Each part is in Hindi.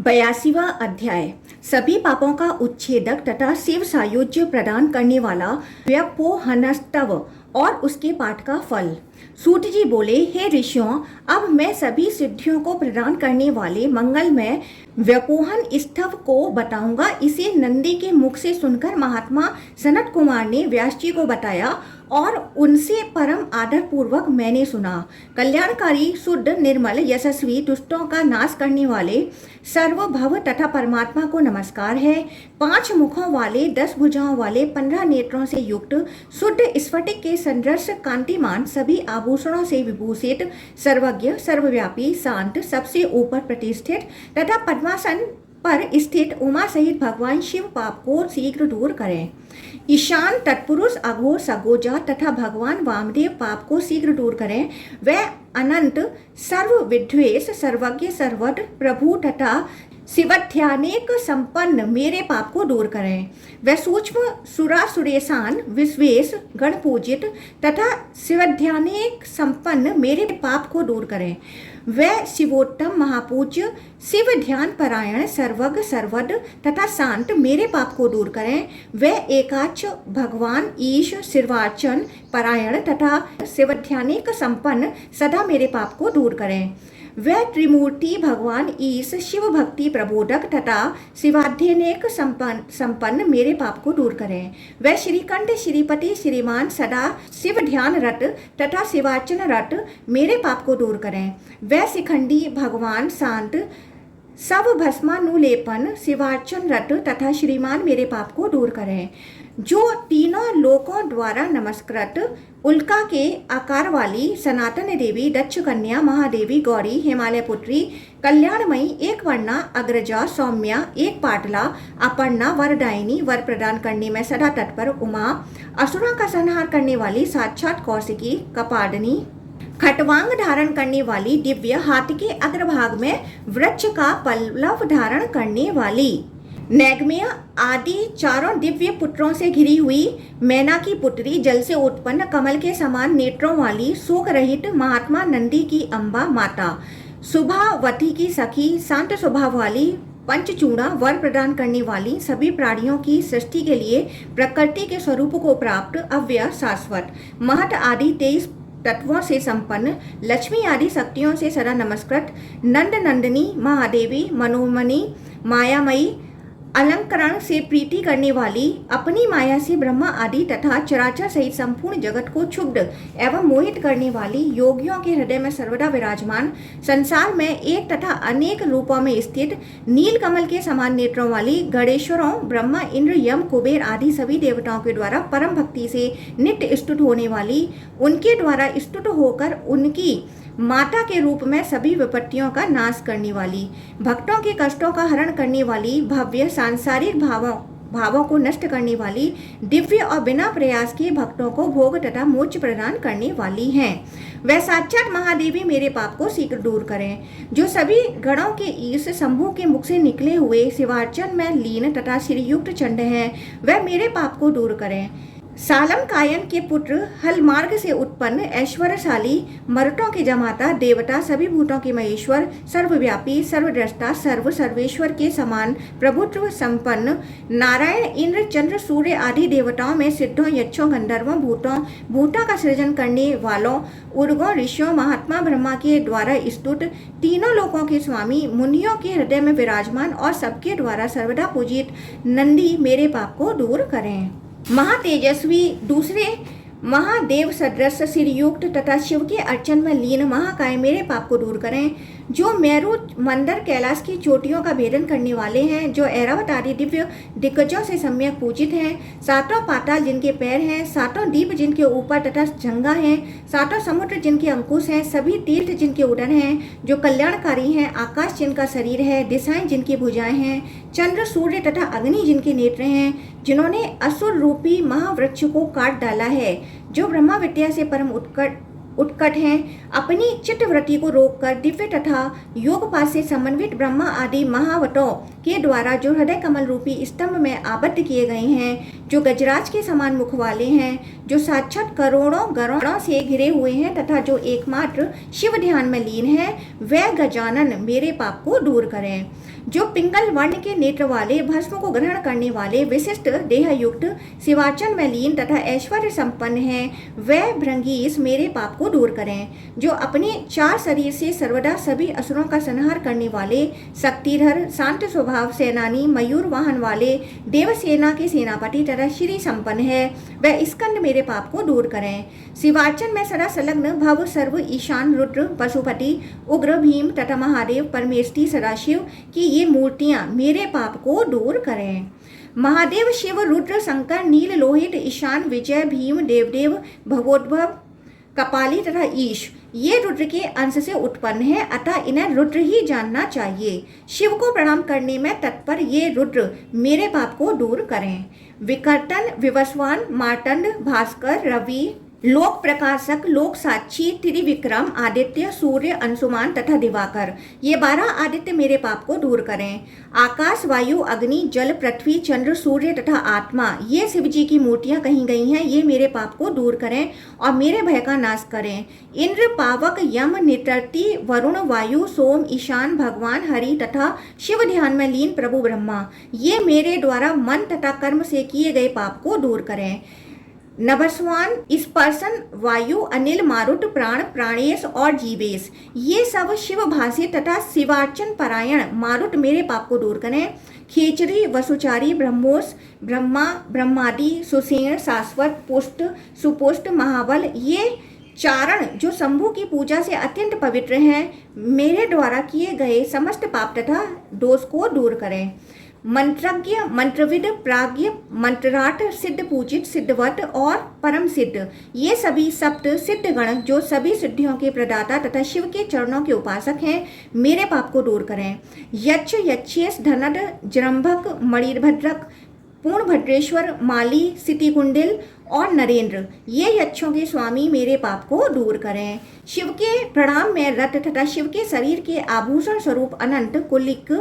82वां अध्याय। सभी पापों का उच्छेदक तथा शिव सायुज्य प्रदान करने वाला व्यपोहनस्तव और उसके पाठ का फल। सूत जी बोले, हे ऋषियों, अब मैं सभी सिद्धियों को प्रदान करने वाले मंगलमय व्यपोहन स्तव को बताऊंगा। इसे नंदी के मुख से सुनकर महात्मा सनत कुमार ने व्यास जी को बताया और उनसे परम आदर पूर्वक मैंने सुना। कल्याणकारी, शुद्ध, निर्मल, यशस्वी, दुष्टों का नाश करने वाले सर्वभव तथा परमात्मा को नमस्कार है। 5 मुखों वाले, 10 भुजाओं वाले, 15 नेत्रों से युक्त, शुद्ध स्फटिक के सदृश कांतिमान, सभी आभूषणों से विभूषित, सर्वज्ञ, सर्वव्यापी, शांत, सबसे ऊपर प्रतिष्ठित तथा पद्मासन पर स्थित उमा सहित भगवान शिव पाप को शीघ्र दूर करें। ईशान, तत्पुरुष, अघोर, सगोजा तथा भगवान वामदेव पाप को शीघ्र दूर करें। वह अनंत, सर्व विद्वेष, सर्वज्ञ, सर्वद प्रभु तथा शिवध्यानेक संपन्न मेरे पाप को दूर करें। वह सूक्ष्म, सुरासुरेशान, विश्वेश, गण पूजित तथा शिवध्यानेक संपन्न मेरे पाप को दूर करें। वह शिवोत्तम, महापूज्य, शिव ध्यान परायण, सर्वज्ञ, सर्वद तथा शांत मेरे पाप को दूर करें। वह एकाच भगवान ईश, शिवार्चन परायण तथा शिवध्यानेक संपन्न सदा मेरे पाप को दूर करें। वह त्रिमूर्ति भगवान ईश, शिव भक्ति प्रबोधक तथा शिवाध्यनेक संपन्न मेरे पाप को दूर करें। वह श्रीकंठ, श्रीपति, श्रीमान, सदा शिव ध्यान रत तथा शिवार्चन रत मेरे पाप को दूर करें। वह शिखंडी भगवान शांत, सब भस्मानुलेपन, शिवार्चन रत तथा श्रीमान मेरे पाप को दूर करें। जो तीनों लोकों द्वारा नमस्कृत, उल्का के आकार वाली, सनातन देवी, दक्ष कन्या, महादेवी, गौरी, हिमालय पुत्री, कल्याणमयी, एक वर्णा, अग्रजा, सौम्या, एक पाटला, अपर्णा, वरदायिनी, वर प्रदान करने में सदा तत्पर उमा, असुरों का संहार करने वाली, साक्षात कौशिकी, कपाडनी, खटवांग धारण करने वाली, दिव्य, हाथ के अग्रभाग में वृक्ष का पल्लव धारण करने वाली, नैगमेय आदि चारों दिव्य पुत्रों से घिरी हुई, मैना की पुत्री, जल से उत्पन्न, कमल के समान नेत्रों वाली, शोक रहित, महात्मा नंदी की अम्बा माता, सुभावती की सखी, शांत स्वभाव वाली, पंचचूड़ा, वर प्रदान करने वाली, सभी प्राणियों की सृष्टि के लिए प्रकृति के स्वरूप को प्राप्त, अव्यय, शाश्वत, महत आदि 23 तत्वों से संपन्न, लक्ष्मी आदि शक्तियों से सदा नमस्कृत, नंद नंदिनी, महादेवी, मनोमणि, मायामयी, अलंकरण से प्रीति करने वाली, अपनी माया से ब्रह्मा आदि तथा चराचर सहित संपूर्ण जगत को क्षुब्ध एवं मोहित करने वाली, योगियों के हृदय में सर्वदा विराजमान, संसार में एक तथा अनेक रूपों में स्थित, नील कमल के समान नेत्रों वाली, गणेश्वरों, ब्रह्मा, इंद्र, यम, कुबेर आदि सभी देवताओं के द्वारा परम भक्ति से नित्य स्तुत होने वाली, उनके द्वारा स्तुत होकर उनकी माता के रूप में सभी विपत्तियों का नाश करने वाली, भक्तों के कष्टों का हरण करने वाली, भव्य, सांसारिक भावों को नष्ट करने वाली, दिव्य और बिना प्रयास के भक्तों को भोग तथा मोक्ष प्रदान करने वाली हैं। वह साक्षात महादेवी मेरे पाप को शीघ्र दूर करें। जो सभी गणों के ईश शंभु के मुख से निकले हुए शिवार्चन में लीन तथा श्रीयुक्त चंड हैं, वह मेरे पाप को दूर करें। सालम कायन के पुत्र, हल मार्ग से उत्पन्न, ऐश्वर्यशाली, मरुतों के जमाता, देवता, सभी भूतों के महेश्वर, सर्वव्यापी, सर्वद्रष्टा, सर्वेश्वर के समान प्रभुत्व संपन्न, नारायण, इंद्र, चंद्र, सूर्य आदि देवताओं में सिद्धों, यक्षों, गंधर्वों, भूतों का सृजन करने वालों, उर्गों, ऋषियों, महात्मा ब्रह्मा के द्वारा स्तुत, तीनों लोकों के स्वामी, मुनियों के हृदय में विराजमान और सबके द्वारा सर्वदा पूजित नंदी मेरे पाप को दूर करें। महातेजस्वी, दूसरे महादेव सदृश, श्रीयुक्त तथा शिव के अर्चन में लीन महाकाय मेरे पाप को दूर करें। जो मेरु, मंदर, कैलाश की चोटियों का भेदन करने वाले हैं, जो ऐरावत आदि दिव्य दिग्गजों से सम्यक पूजित हैं, सातों पाताल जिनके पैर हैं, सातों दीप जिनके ऊपर तथा जंगा हैं, सातों समुद्र जिनके अंकुश हैं, सभी तीर्थ जिनके उदर हैं, जो कल्याणकारी हैं, आकाश जिनका शरीर है, दिशाएं जिनकी भुजाएं हैं, चंद्र, सूर्य तथा अग्नि जिनके नेत्र हैं, जिन्होंने असुर रूपी महावृक्ष को काट डाला है, जो ब्रह्मा विद्या से परम उत्कट हैं, अपनी चित्तवृत्ति को रोककर दिव्य तथा योगपात से समन्वित ब्रह्मा आदि महावतों के द्वारा जो हृदय कमल रूपी स्तंभ में आबद्ध किए गए हैं, जो गजराज के समान मुख वाले हैं, जो साक्षात करोड़ों गरुड़ों से घिरे हुए हैं तथा जो एकमात्र शिव ध्यान में लीन है, वह गजानन मेरे पाप को दूर करें। जो पिंगल वर्ण के नेत्र वाले, भस्म को ग्रहण करने वाले, विशिष्ट देह युक्त, शिवार्चन में लीन तथा ऐश्वर्य संपन्न हैं, वह भृंगीस मेरे पाप को दूर करें। जो अपने 4 शरीर से सर्वदा सभी असुरों का संहार करने वाले, शक्तिधर, शांत स्वभाव, सेनानी, मयूर वाहन वाले, देवसेना के सेनापति तथा श्री संपन्न है, वह स्कंद मेरे पाप को दूर करें। शिवार्चन में सदा संलग्न भव, सर्व, ईशान, रुद्र, पशुपति, उग्र, भीम तथा महादेव, परमेष्टि, सदाशिव की ये मूर्तियां मेरे पाप को दूर करें। महादेव, शिव, रुद्र, शंकर, नील, लोहित, ईशान, विजय, भीम, देवदेव, भगवोद्भव, कपाली तथा ईश ये रुद्र के अंश से उत्पन्न है, अतः इन्हें रुद्र ही जानना चाहिए। शिव को प्रणाम करने में तत्पर ये रुद्र मेरे पाप को दूर करें। विकर्तन, विवस्वान, मार्तंड, भास्कर, रवि, लोक प्रकाशक, लोक साक्षी, त्रिविक्रम, आदित्य, सूर्य, अंशुमान तथा दिवाकर ये 12 आदित्य मेरे पाप को दूर करें। आकाश, वायु, अग्नि, जल, पृथ्वी, चंद्र, सूर्य तथा आत्मा ये शिव जी की मूर्तियां कही गई हैं, ये मेरे पाप को दूर करें और मेरे भय का नाश करें। इंद्र, पावक, यम, नितर्ति, वरुण, वायु, सोम, ईशान, भगवान हरि तथा शिव ध्यान में लीन प्रभु ब्रह्मा ये मेरे द्वारा मन तथा कर्म से किए गए पाप को दूर करें। नभस्वान, स्पर्शन, वायु, अनिल, मारुत, प्राण, प्राणेश और जीवेश ये सब शिव भाषी तथा शिवार्चन परायण मारुत मेरे पाप को दूर करें। खेचरी, वसुचारी, ब्रह्मोस, ब्रह्मा, ब्रह्मादि, सुसेन, शाश्वत, पुष्ट, सुपुष्ट, महाबल ये चारण जो शंभु की पूजा से अत्यंत पवित्र हैं, मेरे द्वारा किए गए समस्त पाप तथा दोष को दूर करें। मंत्रज्ञ, मंत्रविद, प्राज्ञ, मंत्रार्थ, सिद्ध पूजित, सिद्धवत और परम सिद्ध ये सभी सप्त सिद्ध गण जो सभी सिद्धियों के प्रदाता तथा शिव के चरणों के उपासक हैं, मेरे पाप को दूर करें। यक्ष, यक्षेश, धनद, जृंभक, मणिभद्रक, पूर्णभद्रेश्वर, माली, सितिकुंडिल और नरेंद्र ये यक्षों के स्वामी मेरे पाप को दूर करें। शिव के प्रणाम में रथ तथा शिव के शरीर के आभूषण स्वरूप अनंत, कुलिक,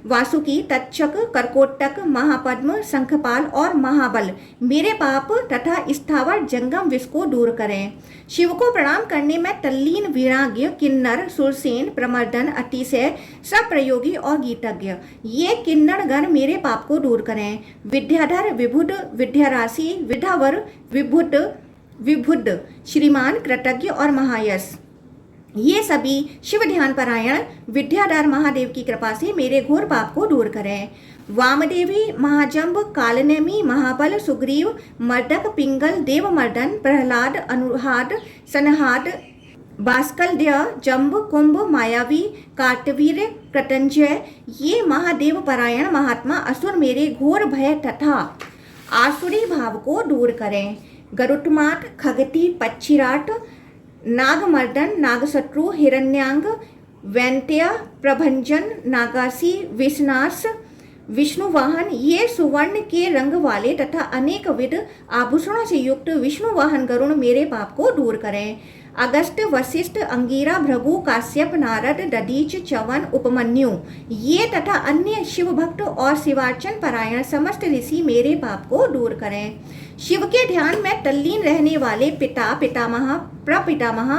वासुकी, तक्षक, कर्कोटक, महापद्म, शंखपाल और महाबल मेरे पाप तथा स्थावर जंगम विष को दूर करें। शिव को प्रणाम करने में तल्लीन, वीराज्ञ, किन्नर, सुरसेन, प्रमर्दन, अतिशय, सप्रयोगी और गीतज्ञ ये किन्नर गण मेरे पाप को दूर करें। विद्याधर, विभुद, विद्याराशि, विधावर, विभुद, श्रीमान, कृतज्ञ और महायश ये सभी शिव ध्यान परायण विद्याधर महादेव की कृपा से मेरे घोर पाप को दूर करें। वामदेवी, महाजंब, कालनेमी, महाबल, सुग्रीव, मर्दक, पिंगल, देवमर्दन, प्रहलाद, अनुहाद, सनहाद, बास्कलद्य, जंब, कुंभ, मायावी, कार्तवीर, कृतंजय ये महादेव परायण महात्मा असुर मेरे घोर भय तथा आसुरी भाव को दूर करें। गरुत्मात, खगती, पक्षीराट, नागमर्दन, नागशत्रु, हिरण्यांग, वैंत्य, प्रभंजन, नागासी, विष्णास, विष्णुवाहन ये सुवर्ण के रंग वाले तथा अनेक विध आभूषणों से युक्त विष्णुवाहन गरुण मेरे पाप को दूर करें। अगस्त, वशिष्ठ, अंगिरा, भृगु, काश्यप, नारद, दधीच, च्यवन, उपमन्यु ये तथा अन्य शिव भक्त और शिवार्चन परायण समस्त ऋषि मेरे पाप को दूर करें। शिव के ध्यान में तल्लीन रहने वाले पिता, पितामह, प्रपितामह,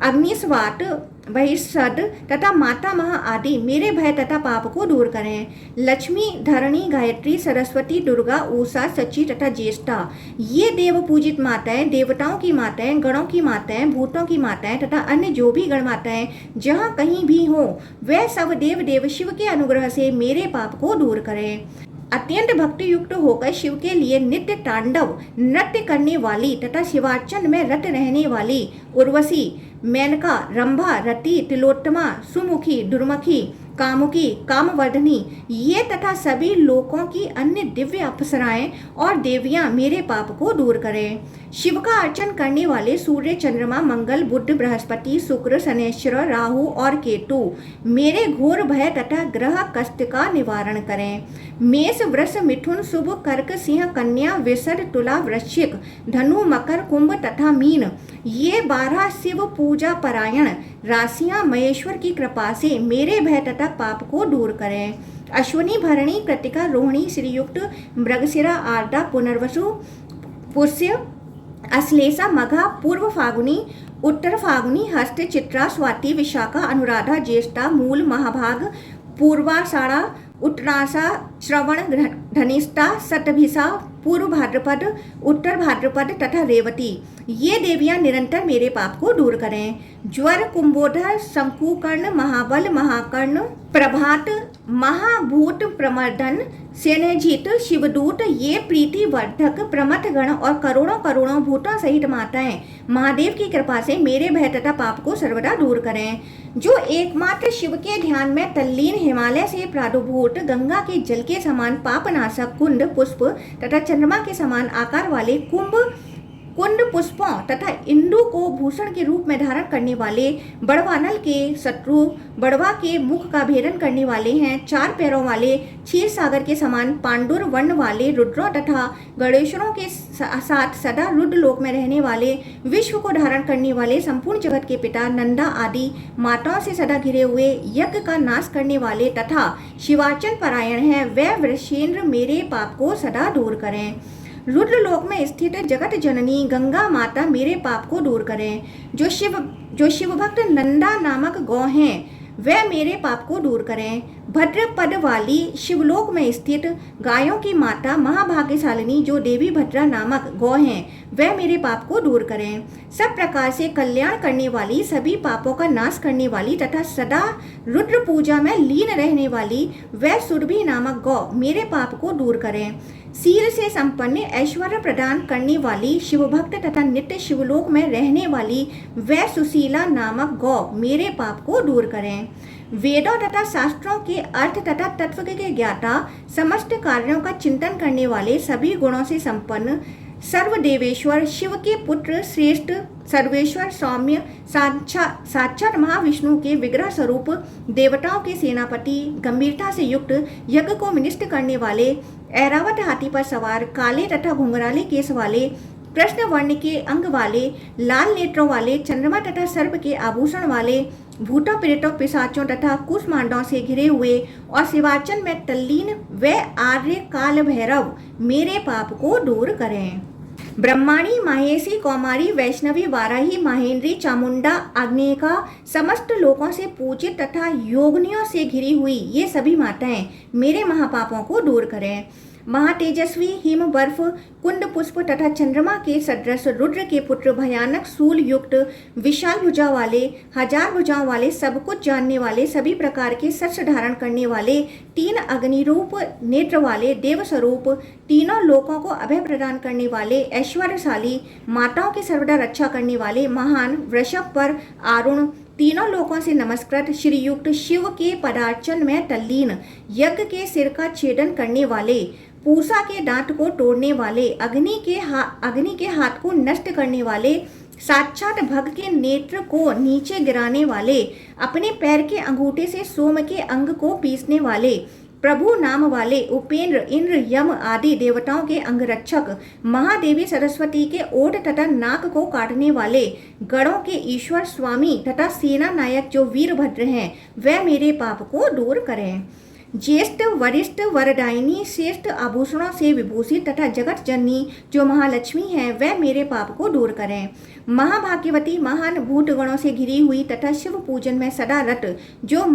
अग्निस्वात, बहिष्सद तथा मातामह आदि मेरे भय तथा पाप को दूर करें। लक्ष्मी, धरणी, गायत्री, सरस्वती, दुर्गा, उषा, सची तथा ज्येष्ठा ये देव पूजित माताएं, देवताओं की माताएं, गणों की माताएं, भूतों की माताएं तथा अन्य जो भी गण माताएं जहाँ कहीं भी हो वह सब देव शिव के अनुग्रह से मेरे पाप को दूर करें। अत्यंत भक्ति युक्त होकर शिव के लिए नित्य तांडव नृत्य करने वाली तथा शिवार्चन में रत रहने वाली उर्वशी, मेनका, रंभा, रति, तिलोत्तमा, सुमुखी, दुर्मुखी, कामुकी, कामवर्धनी ये तथा सभी लोकों की अन्य दिव्य अप्सराएं और देवियां मेरे पाप को दूर करें। शिव का अर्चन करने वाले सूर्य, चंद्रमा, मंगल, बुध, बृहस्पति, शुक्र, शनैश्वर, राहु और केतु मेरे घोर भय तथा ग्रह कष्ट का निवारण करें। मेष, वृष, मिथुन, शुभ, कर्क, सिंह, कन्या, वृषभ, तुला, वृश्चिक, धनु, मकर, कुंभ तथा मीन ये 12 शिव पूजा परायण राशियां महेश्वर की कृपा से मेरे भय तथा पाप को दूर करें। अश्विनी, भरणी, कृतिका, रोहिणी, श्रीयुक्त, मृगशिरा, आर्द्रा, पुनर्वसु, पुष्य, अश्लेषा, मघा, पूर्व फागुनी, उत्तर फागुनी, हस्त, चित्रा, स्वाति, विशाखा, अनुराधा, ज्येष्ठा, मूल, महाभाग, पूर्वाषाढ़ा, उत्तराषा, श्रवण, धनिष्ठा, शतभिषा, पूर्व भाद्रपद, उत्तर भाद्रपद तथा रेवती, ये देवियां निरंतर मेरे पाप को दूर करें। ज्वर, कुंभोदर, शंकुकर्ण, महाबल, महाकर्ण, प्रभात, महाभूत प्रमर्दन, सेनजीत, शिवदूत, ये प्रीति वर्धक प्रमथ गण और करोड़ों करोड़ों भूतों सहित माताएं महादेव की कृपा से मेरे भय तथा पाप को सर्वदा दूर करें। जो एकमात्र शिव के ध्यान में तल्लीन हिमालय से प्रादुर्भूत गंगा के जल के समान पापनाशक कुंड पुष्प तथा चंद्रमा के समान आकार वाले कुंड पुष्पों तथा इंदु को भूषण के रूप में धारण करने वाले बड़वानल के शत्रु बड़वा के मुख का भेदन करने वाले हैं। 4 पैरों वाले क्षीर सागर के समान पांडुर वर्ण वाले रुद्रों तथा गणेशों के साथ सदा रुद्र लोक में रहने वाले, विश्व को धारण करने वाले, संपूर्ण जगत के पिता नंदा आदि माताओं से सदा घिरे हुए, यज्ञ का नाश करने वाले तथा शिवार्चन परायण हैं, वह वृषेंद्र मेरे पाप को सदा दूर करें। रुद्र लोक में स्थित जगत जननी गंगा माता मेरे पाप को दूर करें। जो शिव भक्त नंदा नामक गौ हैं वह मेरे पाप को दूर करें। भद्र पद वाली शिवलोक में स्थित गायों की माता महाभाग्यशालिनी जो देवी भद्रा नामक गौ हैं वह मेरे पाप को दूर करें। सब प्रकार से कल्याण करने वाली, सभी पापों का नाश करने वाली तथा सदा रुद्र पूजा में लीन रहने वाली वह सुरभि नामक गौ मेरे पाप को दूर करें। शील से संपन्न, ऐश्वर्य प्रदान करने वाली, शिवभक्त तथा नित्य शिवलोक में रहने वाली वह सुशीला नामक गौ मेरे पाप को दूर करें। वेदों तथा शास्त्रों के अर्थ तथा तत्व के ज्ञाता, समस्त कार्यों का चिंतन करने वाले, सभी गुणों से संपन्न, सर्वदेवेश्वर, शिव के पुत्र, श्रेष्ठ, सर्वेश्वर, सौम्य, साक्षात महाविष्णु के विग्रह स्वरूप, देवताओं के सेनापति, गंभीरता से युक्त, यज्ञ को विनिष्ट करने वाले, ऐरावत हाथी पर सवार, काले तथा घुंघराले केस वाले, कृष्ण वर्ण के अंग वाले, लाल नेत्रों वाले, चंद्रमा तथा सर्प के आभूषण वाले, भूतों प्रेतों पिशाचों तथा कुष्मांडों से घिरे हुए और शिवार्चन में तल्लीन व आर्य काल भैरव मेरे पाप को दूर करें। ब्रह्माणी, माहेशी, कौमारी, वैष्णवी, वाराही, महेंद्री, चामुंडा, आग्नेयिका, समस्त लोकों से पूजित तथा योगिनियों से घिरी हुई ये सभी माताएं मेरे महापापों को दूर करें। महातेजस्वी, हिम बर्फ, कुंड पुष्प तथा चंद्रमा के सदृश, रुद्र के पुत्र, भयानक सूल युक्त, विशाल भुजा वाले, 1000 भुजाओं वाले, सब कुछ जानने वाले, सभी प्रकार के शस्त्र धारण करने वाले, 3 अग्निरूप नेत्र वाले, देव स्वरूप, तीनों लोकों को अभय प्रदान करने वाले, ऐश्वर्यशाली, माताओं की सर्वदा रक्षा करने वाले, महान, वृषभ पर आरुण, तीनों लोकों से नमस्कृत, श्रीयुक्त, शिव के पदार्चन में तल्लीन, यज्ञ के सिर का छेदन करने वाले, पूषा के दांत को तोड़ने वाले, अग्नि के हाथ को नष्ट करने वाले, साक्षात भग के नेत्र को नीचे गिराने वाले, अपने पैर के अंगूठे से सोम के अंग को पीसने वाले, प्रभु नाम वाले, उपेंद्र, इंद्र, यम आदि देवताओं के अंगरक्षक, महादेवी सरस्वती के ओठ तथा नाक को काटने वाले, गणों के ईश्वर, स्वामी तथा सेना नायक जो वीरभद्र हैं वह मेरे पाप को दूर करें। ज्येष्ठ, वरिष्ठ, वरदायिनी, श्रेष्ठ आभूषणों से विभूषित तथा जगत जननी जो महालक्ष्मी है वह मेरे पाप को दूर करें। महाभाग्यवती, महान भूतगणों से घिरी हुई तथा शिव पूजन में सदा रत जो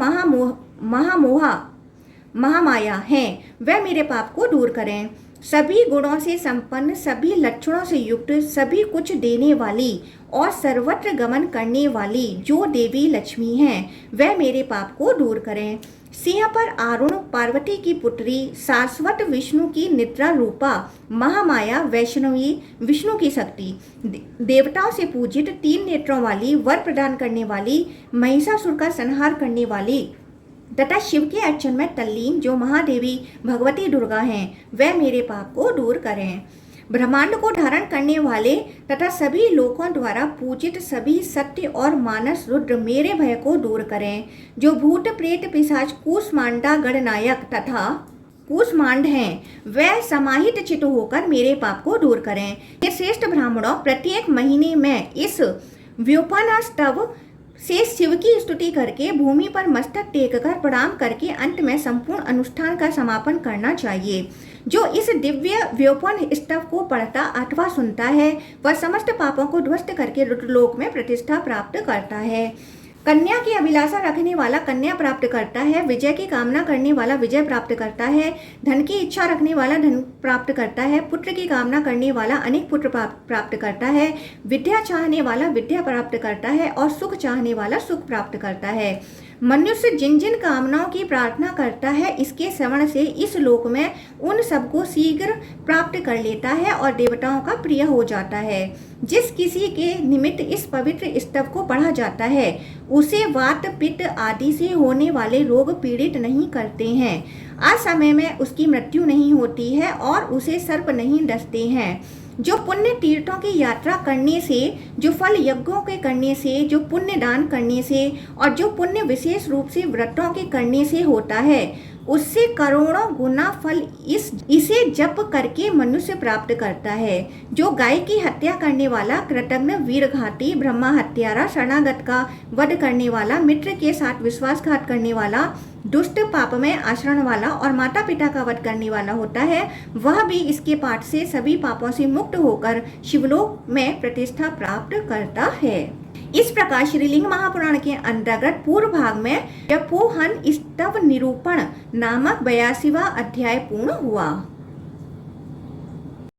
महामाया हैं वह मेरे पाप को दूर करें। सभी गुणों से संपन्न, सभी लक्षणों से युक्त, सभी कुछ देने वाली और सर्वत्र गमन करने वाली जो देवी लक्ष्मी हैं वह मेरे पाप को दूर करें। सिंह पर आरुण, पार्वती की पुत्री, शाश्वत, विष्णु की निद्रा रूपा, महामाया, वैष्णवी, विष्णु की शक्ति, देवताओं से पूजित, 3 नेत्रों वाली, वर प्रदान करने वाली, महिषासुर का संहार करने वाली तथा शिव के अर्चन में तल्लीन जो महादेवी भगवती दुर्गा हैं वह मेरे पाप को दूर करें। ब्रह्मांड को धारण करने वाले तथा सभी लोकों द्वारा पूजित सभी सत्य और मानस रुद्र मेरे भय को दूर करें। जो भूत प्रेत पिशाच कूष्मांडा गणनायक तथा कूष्मांड हैं वह समाहित चित्त होकर मेरे पाप को दूर करें। ये श्रेष्ठ ब्राह्मणों प्रत्येक महीने में इस व्युपनास्तव से शिव की स्तुति करके भूमि पर मस्तक टेक कर प्रणाम करके अंत में संपूर्ण अनुष्ठान का समापन करना चाहिए। जो इस दिव्य व्योपन स्तव को पढ़ता अथवा सुनता है वह समस्त पापों को ध्वस्त करके रुद्रलोक में प्रतिष्ठा प्राप्त करता है। कन्या की अभिलाषा रखने वाला कन्या प्राप्त करता है, विजय की कामना करने वाला विजय प्राप्त करता है, धन की इच्छा रखने वाला धन प्राप्त करता है, पुत्र की कामना करने वाला अनेक पुत्र प्राप्त करता है, विद्या चाहने वाला विद्या प्राप्त करता है और सुख चाहने वाला सुख प्राप्त करता है। मनुष्य जिन जिन कामनाओं की प्रार्थना करता है, इसके श्रवण से इस लोक में उन सबको शीघ्र प्राप्त कर लेता है और देवताओं का प्रिय हो जाता है। जिस किसी के निमित्त इस पवित्र स्तव को पढ़ा जाता है, उसे वात पित्त आदि से होने वाले रोग पीड़ित नहीं करते हैं, असमय में उसकी मृत्यु नहीं होती है और उसे सर्प नहीं डसते हैं। जो पुण्य तीर्थों की यात्रा करने से, जो फल यज्ञों के करने से, जो पुण्य दान करने से और जो पुण्य विशेष रूप से व्रतों के करने से होता है, उससे करोड़ों गुना फल इसे जप करके मनुष्य प्राप्त करता है। जो गाय की हत्या करने वाला, कृतघ्न, वीरघाती, ब्रह्मा हत्यारा, शरणागत का वध करने वाला, मित्र के साथ विश्वासघात करने वाला, दुष्ट पाप में आचरण वाला और माता पिता का वध करने वाला होता है, वह भी इसके पाठ से सभी पापों से मुक्त होकर शिवलोक में प्रतिष्ठा प्राप्त करता है। इस प्रकार श्रीलिंग महापुराण के अंतर्गत पूर्व भाग में व्यापोहन स्तव निरूपण नामक 82वां अध्याय पूर्ण हुआ।